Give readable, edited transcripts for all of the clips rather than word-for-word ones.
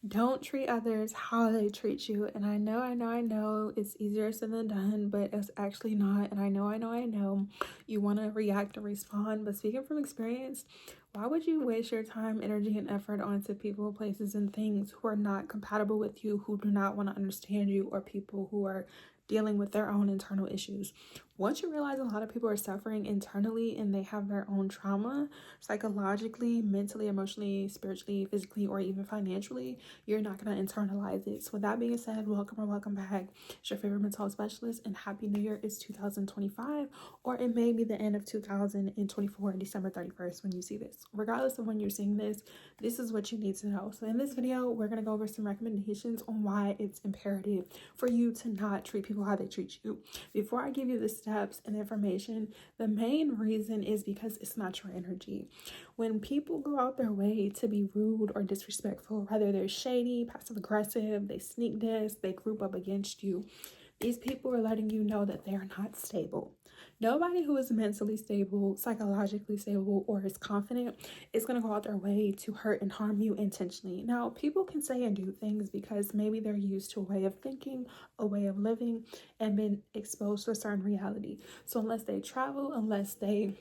Don't treat others how they treat you. And I know it's easier said than done, but it's actually not. And I know you want to react and respond. But speaking from experience, why would you waste your time, energy, and effort onto people, places, and things who are not compatible with you, who do not want to understand you, or people who are dealing with their own internal issues? Once you realize a lot of people are suffering internally and they have their own trauma, psychologically, mentally, emotionally, spiritually, physically, or even financially, you're not going to internalize it. So with that being said, welcome or welcome back. It's your favorite mental health specialist, and happy new year. It's 2025, or it may be the end of 2024, December 31st when you see this. Regardless of when you're seeing this, this is what you need to know. So in this video, we're going to go over some recommendations on why it's imperative for you to not treat people how they treat you. Before I give you the steps and information, the main reason is because it's not your energy. When people go out their way to be rude or disrespectful, whether they're shady, passive aggressive, they sneak diss, they group up against you, these people are letting you know that they are not stable. Nobody who is mentally stable, psychologically stable, or is confident is going to go out their way to hurt and harm you intentionally. Now, people can say and do things because maybe they're used to a way of thinking, a way of living, and been exposed to a certain reality. So unless they travel, unless they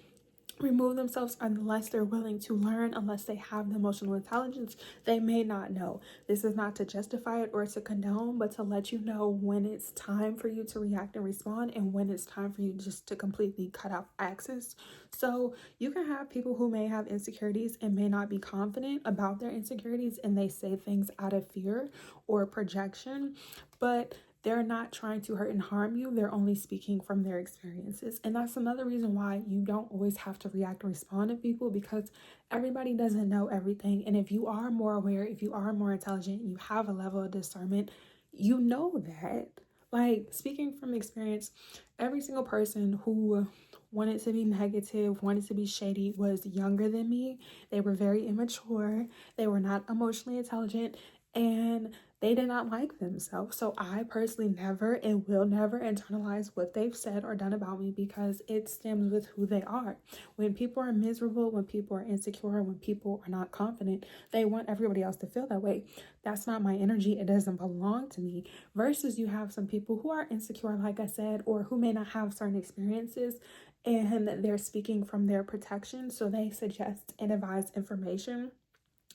remove themselves, unless they're willing to learn, unless they have the emotional intelligence, they may not know. This is not to justify it or to condone, but to let you know when it's time for you to react and respond, and when it's time for you just to completely cut off access. So you can have people who may have insecurities and may not be confident about their insecurities, and they say things out of fear or projection, but they're not trying to hurt and harm you. They're only speaking from their experiences. And that's another reason why you don't always have to react and respond to people, because everybody doesn't know everything. And if you are more aware, if you are more intelligent, you have a level of discernment, you know that. Like, speaking from experience, every single person who wanted to be negative, wanted to be shady, was younger than me. They were very immature. They were not emotionally intelligent. And they did not like themselves. So I personally never and will never internalize what they've said or done about me, because it stems with who they are. When people are miserable, when people are insecure, when people are not confident, they want everybody else to feel that way. That's not my energy. It doesn't belong to me. Versus you have some people who are insecure, like I said, or who may not have certain experiences, and they're speaking from their protection. So they suggest and advise information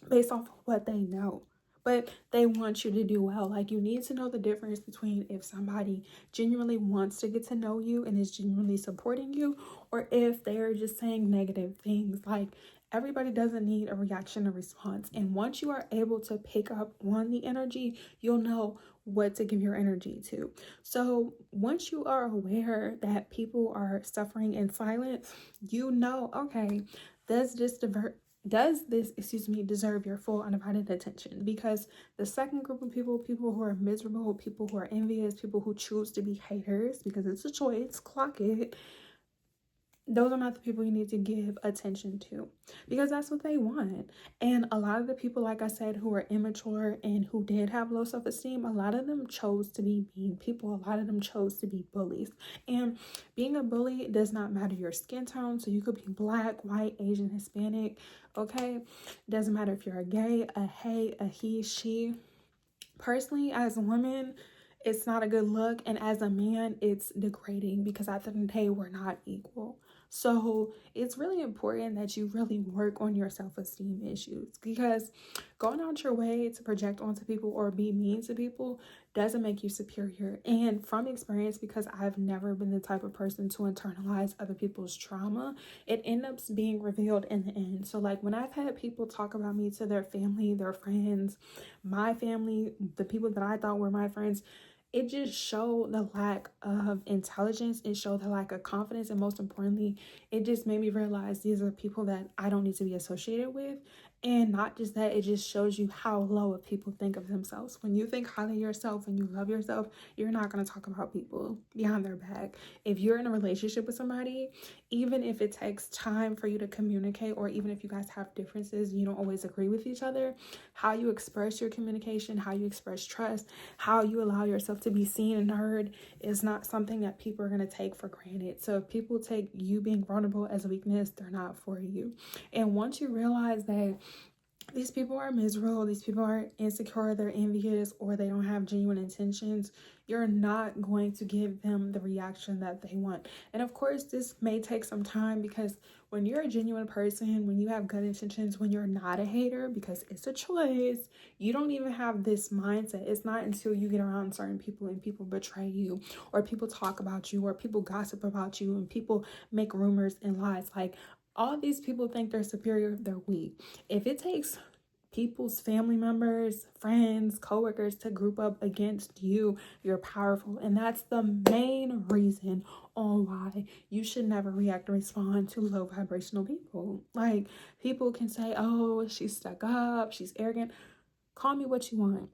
based off of what they know, but they want you to do well. Like, you need to know the difference between if somebody genuinely wants to get to know you and is genuinely supporting you, or if they're just saying negative things. Like, everybody doesn't need a reaction or response. And once you are able to pick up on the energy, you'll know what to give your energy to. So once you are aware that people are suffering in silence, you know, okay, does this deserve your full undivided attention? Because the second group of people who are miserable, people who are envious, people who choose to be haters, because it's a choice, clock it, those are not the people you need to give attention to, because that's what they want. And a lot of the people, like I said, who are immature and who did have low self-esteem, a lot of them chose to be mean people. A lot of them chose to be bullies. And being a bully does not matter your skin tone. So you could be black, white, Asian, Hispanic, okay? It doesn't matter if you're a gay, a he, she. Personally, as a woman, it's not a good look, and as a man, it's degrading, because at the end of the day, we're not equal. So it's really important that you really work on your self-esteem issues, because going out your way to project onto people or be mean to people doesn't make you superior. And from experience, because I've never been the type of person to internalize other people's trauma, it ends up being revealed in the end. So like, when I've had people talk about me to their family, their friends, my family, the people that I thought were my friends, it just showed the lack of intelligence. It showed the lack of confidence. And most importantly, it just made me realize these are people that I don't need to be associated with. And not just that, it just shows you how low people think of themselves. When you think highly of yourself and you love yourself, you're not going to talk about people behind their back. If you're in a relationship with somebody, even if it takes time for you to communicate, or even if you guys have differences, you don't always agree with each other, how you express your communication, how you express trust, how you allow yourself to be seen and heard is not something that people are going to take for granted. So if people take you being vulnerable as a weakness, they're not for you. And once you realize that these people are miserable, these people are insecure, they're envious, or they don't have genuine intentions, you're not going to give them the reaction that they want. And of course, this may take some time, because when you're a genuine person, when you have good intentions, when you're not a hater, because it's a choice, you don't even have this mindset. It's not until you get around certain people and people betray you, or people talk about you, or people gossip about you, and people make rumors and lies. Like, all these people think they're superior, they're weak. If it takes people's family members, friends, coworkers to group up against you, you're powerful. And that's the main reason on why you should never react or respond to low vibrational people. Like, people can say, oh, she's stuck up, she's arrogant. Call me what you want.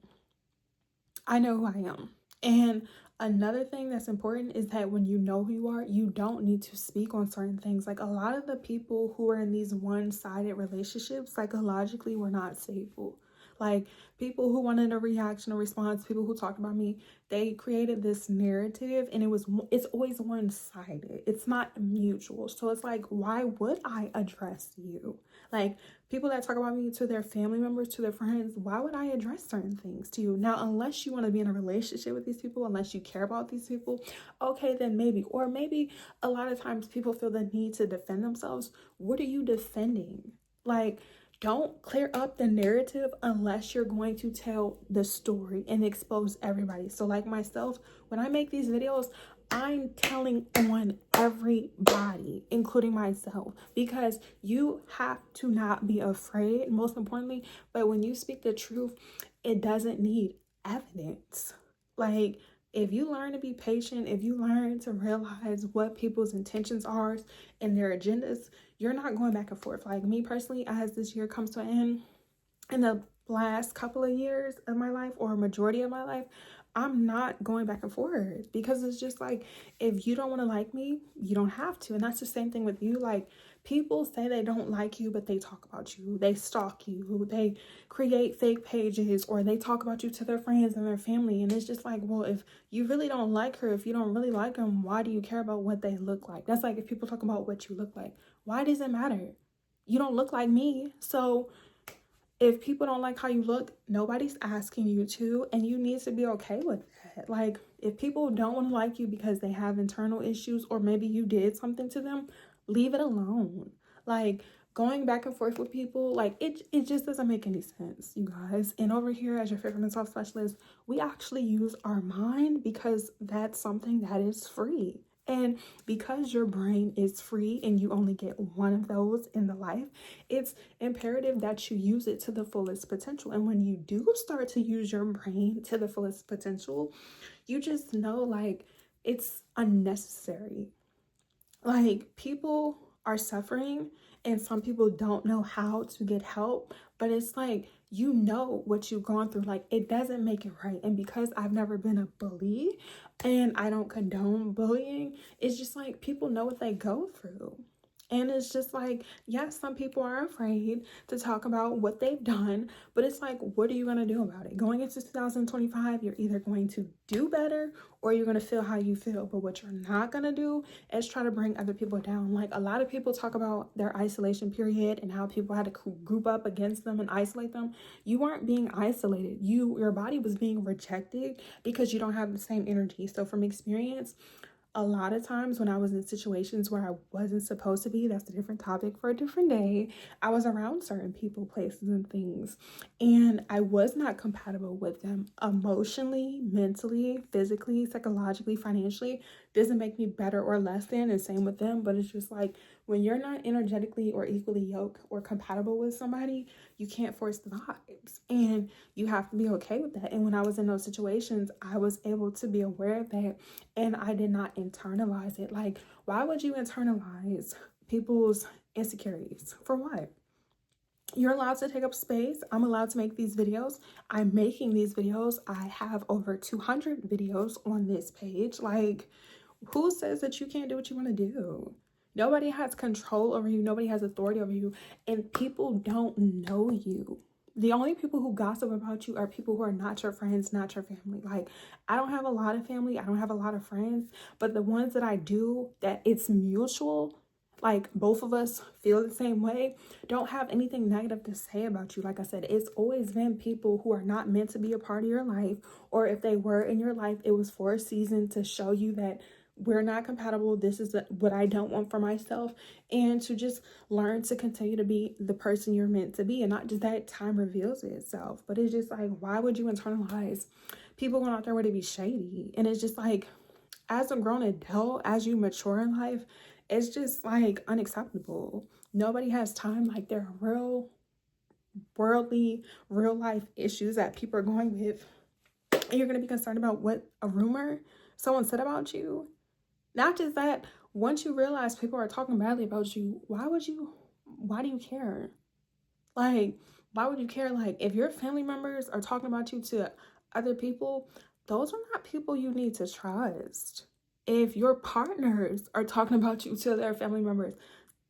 I know who I am. And another thing that's important is that when you know who you are, you don't need to speak on certain things. Like, a lot of the people who are in these one-sided relationships, psychologically, were not stable. Like, people who wanted a reaction or response, people who talked about me, they created this narrative, and it's always one-sided. It's not mutual. So it's like, why would I address you? Like, people that talk about me to their family members, to their friends, why would I address certain things to you? Now, unless you want to be in a relationship with these people, unless you care about these people, okay, then maybe. Or maybe a lot of times people feel the need to defend themselves. What are you defending? Like, don't clear up the narrative unless you're going to tell the story and expose everybody. So like myself, when I make these videos, I'm telling on everybody, including myself, because you have to not be afraid, most importantly. But when you speak the truth, it doesn't need evidence. Like, if you learn to be patient, if you learn to realize what people's intentions are and their agendas, you're not going back and forth. Like, me personally, as this year comes to an end, in the last couple of years of my life, or a majority of my life, I'm not going back and forth, because it's just like, if you don't want to like me, you don't have to. And that's the same thing with you. Like, people say they don't like you, but they talk about you, they stalk you, they create fake pages, or they talk about you to their friends and their family. And it's just like, well, if you really don't like her, if you don't really like them, why do you care about what they look like? That's like if people talk about what you look like. Why does it matter? You don't look like me. So if people don't like how you look, nobody's asking you to, and you need to be okay with that. Like, if people don't want to like you because they have internal issues, or maybe you did something to them, leave it alone. Like, going back and forth with people, like, it just doesn't make any sense, you guys. And over here, as your favorite mental health specialist, we actually use our mind, because that's something that is free. And because your brain is free and you only get one of those in the life, it's imperative that you use it to the fullest potential. And when you do start to use your brain to the fullest potential, you just know, like, it's unnecessary. Like, people are suffering, and some people don't know how to get help, but it's like, you know what you've gone through. Like, it doesn't make it right. And because I've never been a bully, and I don't condone bullying, it's just like, people know what they go through. And it's just like, yes, some people are afraid to talk about what they've done, but it's like, what are you going to do about it? Going into 2025, you're either going to do better, or you're going to feel how you feel. But what you're not going to do is try to bring other people down. Like, a lot of people talk about their isolation period and how people had to group up against them and isolate them. You weren't being isolated. Your body was being rejected because you don't have the same energy. So from experience, a lot of times when I was in situations where I wasn't supposed to be, that's a different topic for a different day, I was around certain people, places, and things, and I was not compatible with them emotionally, mentally, physically, psychologically, financially. Doesn't make me better or less than, and same with them. But it's just like, when you're not energetically or equally yoked or compatible with somebody, you can't force the vibes, and you have to be okay with that. And when I was in those situations, I was able to be aware of that, and I did not internalize it. Like, why would you internalize people's insecurities? For what? You're allowed to take up space. I'm allowed to make these videos. I'm making these videos. I have over 200 videos on this page. Like, who says that you can't do what you want to do? Nobody has control over you. Nobody has authority over you. And people don't know you. The only people who gossip about you are people who are not your friends, not your family. Like, I don't have a lot of family. I don't have a lot of friends. But the ones that I do, that it's mutual, like both of us feel the same way, don't have anything negative to say about you. Like I said, it's always been people who are not meant to be a part of your life, or if they were in your life, it was for a season to show you that we're not compatible. This is what I don't want for myself, and to just learn to continue to be the person you're meant to be. And not just that time reveals itself, but it's just like, why would you internalize people going out there where they be shady? And it's just like, as a grown adult, as you mature in life, it's just like unacceptable. Nobody has time. Like, there are real worldly, real life issues that people are going with, and you're going to be concerned about what a rumor someone said about you. Not just that, once you realize people are talking badly about you, why do you care? Like, why would you care? Like, if your family members are talking about you to other people, those are not people you need to trust. If your partners are talking about you to their family members,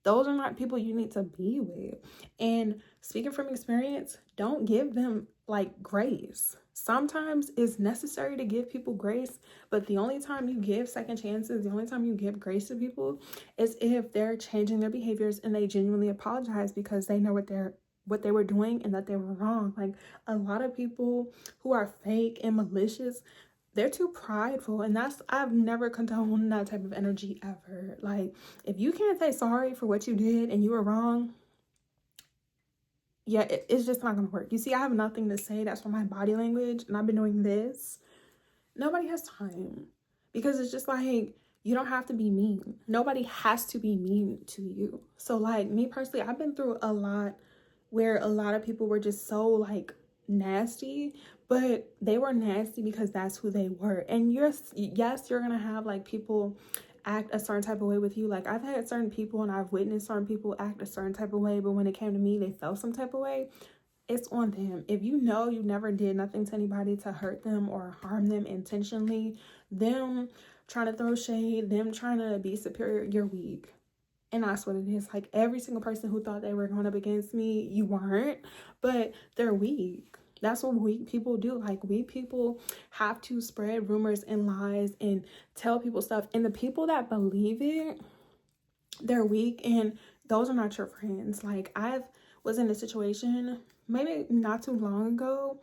those are not people you need to be with. And speaking from experience, don't give them like grace. Sometimes it's necessary to give people grace, but the only time you give second chances, the only time you give grace to people is if they're changing their behaviors and they genuinely apologize because they know what they were doing and that they were wrong. Like, a lot of people who are fake and malicious, they're too prideful, and I've never condoned that type of energy ever. Like, if you can't say sorry for what you did and you were wrong, yeah, it's just not gonna work. You see, I have nothing to say. That's for my body language, and I've been doing this. Nobody has time, because it's just like, you don't have to be mean. Nobody has to be mean to you. So like, me personally, I've been through a lot where a lot of people were just so like nasty, but they were nasty because that's who they were. And yes, you're gonna have like people act a certain type of way with you. Like, I've had certain people and I've witnessed certain people act a certain type of way, but when it came to me, they felt some type of way. It's on them. If you know you never did nothing to anybody to hurt them or harm them intentionally, them trying to throw shade, them trying to be superior, you're weak. And that's what it is. Like, every single person who thought they were going up against me, you weren't, but they're weak. That's what weak people do. Like, weak people have to spread rumors and lies and tell people stuff. And the people that believe it, they're weak, and those are not your friends. Like, I was in a situation maybe not too long ago,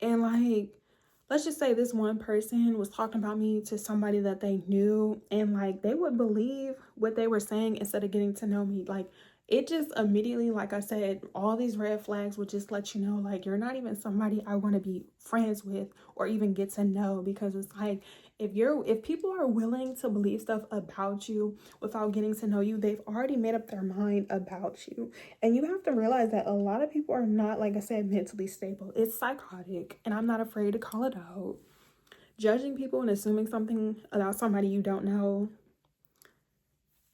and like, let's just say this one person was talking about me to somebody that they knew, and like, they would believe what they were saying instead of getting to know me. Like, it just immediately, like I said, all these red flags would just let you know, like, you're not even somebody I want to be friends with or even get to know. Because it's like, if people are willing to believe stuff about you without getting to know you, they've already made up their mind about you. And you have to realize that a lot of people are not, like I said, mentally stable. It's psychotic, and I'm not afraid to call it out. Judging people and assuming something about somebody you don't know,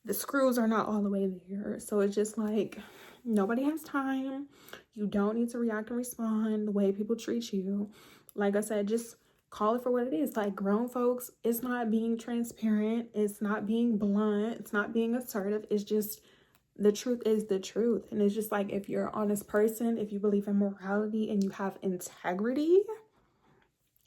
the screws are not all the way there. So it's just like, nobody has time. You don't need to react and respond the way people treat you. Like I said, just call it for what it is. Like, grown folks, it's not being transparent, it's not being blunt, it's not being assertive. It's just, the truth is the truth. And it's just like, if you're an honest person, if you believe in morality and you have integrity,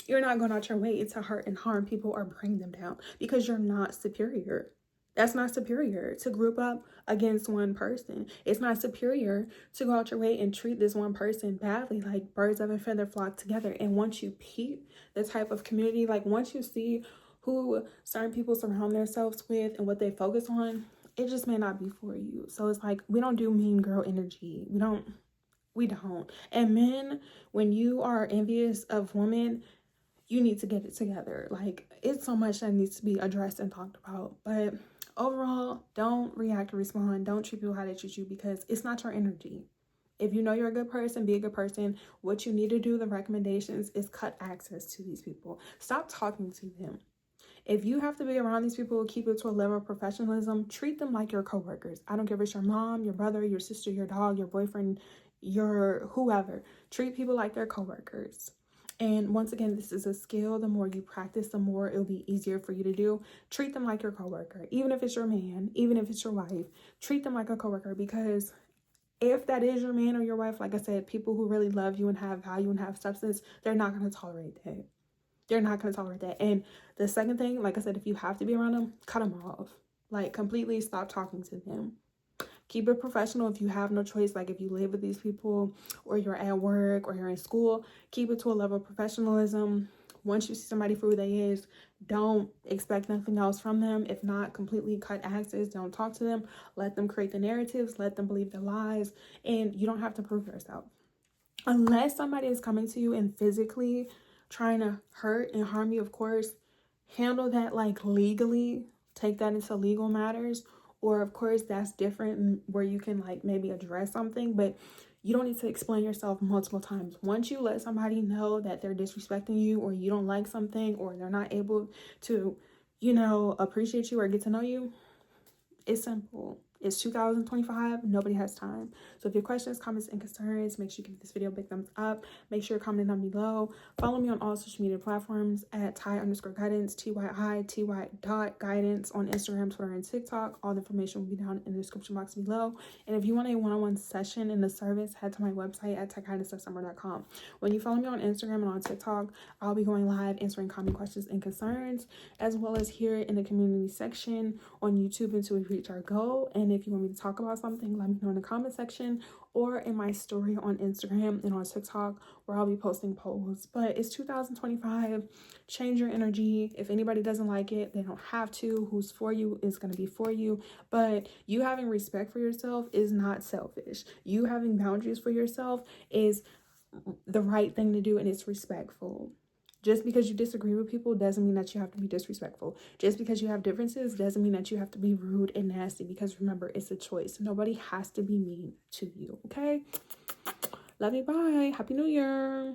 you're not going out your way to hurt and harm people or bring them down, because you're not superior. That's not superior to group up against one person. It's not superior to go out your way and treat this one person badly. Like, birds of a feather flock together. And once you peep the type of community, like, once you see who certain people surround themselves with and what they focus on, it just may not be for you. So it's like, we don't do mean girl energy. We don't. And men, when you are envious of women, you need to get it together. Like, it's so much that needs to be addressed and talked about. But overall, don't react or respond. Don't treat people how they treat you, because it's not your energy. If you know you're a good person, be a good person. What you need to do, the recommendations, is cut access to these people. Stop talking to them. If you have to be around these people, keep it to a level of professionalism. Treat them like your coworkers. I don't care if it's your mom, your brother, your sister, your dog, your boyfriend, your whoever. Treat people like their coworkers. And once again, this is a skill. The more you practice, the more it'll be easier for you to do. Treat them like your coworker. Even if it's your man, even if it's your wife, treat them like a coworker. Because if that is your man or your wife, like I said, people who really love you and have value and have substance, they're not going to tolerate that. They're not going to tolerate that. And the second thing, like I said, if you have to be around them, cut them off. Like, completely stop talking to them. Keep it professional if you have no choice. Like if you live with these people or you're at work or you're in school, keep it to a level of professionalism. Once you see somebody for who they is, don't expect nothing else from them. If not, completely cut access. Don't talk to them. Let them create the narratives. Let them believe the lies. And you don't have to prove yourself. Unless somebody is coming to you and physically trying to hurt and harm you, of course, handle that like legally. Take that into legal matters. Or of course, that's different where you can like maybe address something, but you don't need to explain yourself multiple times. Once you let somebody know that they're disrespecting you or you don't like something or they're not able to, appreciate you or get to know you, it's simple. It's 2025. Nobody has time. So if you have questions, comments, and concerns, make sure you give this video a big thumbs up. Make sure to comment down below. Follow me on all social media platforms at Ty_guidance, TYI_guidance on Instagram, Twitter, and TikTok. All the information will be down in the description box below. And if you want a one-on-one session in the service, head to my website at tyguidancesummer.com. When you follow me on Instagram and on TikTok, I'll be going live answering common questions and concerns, as well as here in the community section on YouTube until we reach our goal. And if you want me to talk about something, let me know in the comment section or in my story on Instagram and on TikTok where I'll be posting polls. But it's 2025. Change your energy. If anybody doesn't like it, they don't have to. Who's for you is going to be for you. But you having respect for yourself is not selfish. You having boundaries for yourself is the right thing to do, and it's respectful. Just because you disagree with people doesn't mean that you have to be disrespectful. Just because you have differences doesn't mean that you have to be rude and nasty, because remember, it's a choice. Nobody has to be mean to you, okay? Love you, bye. Happy New Year.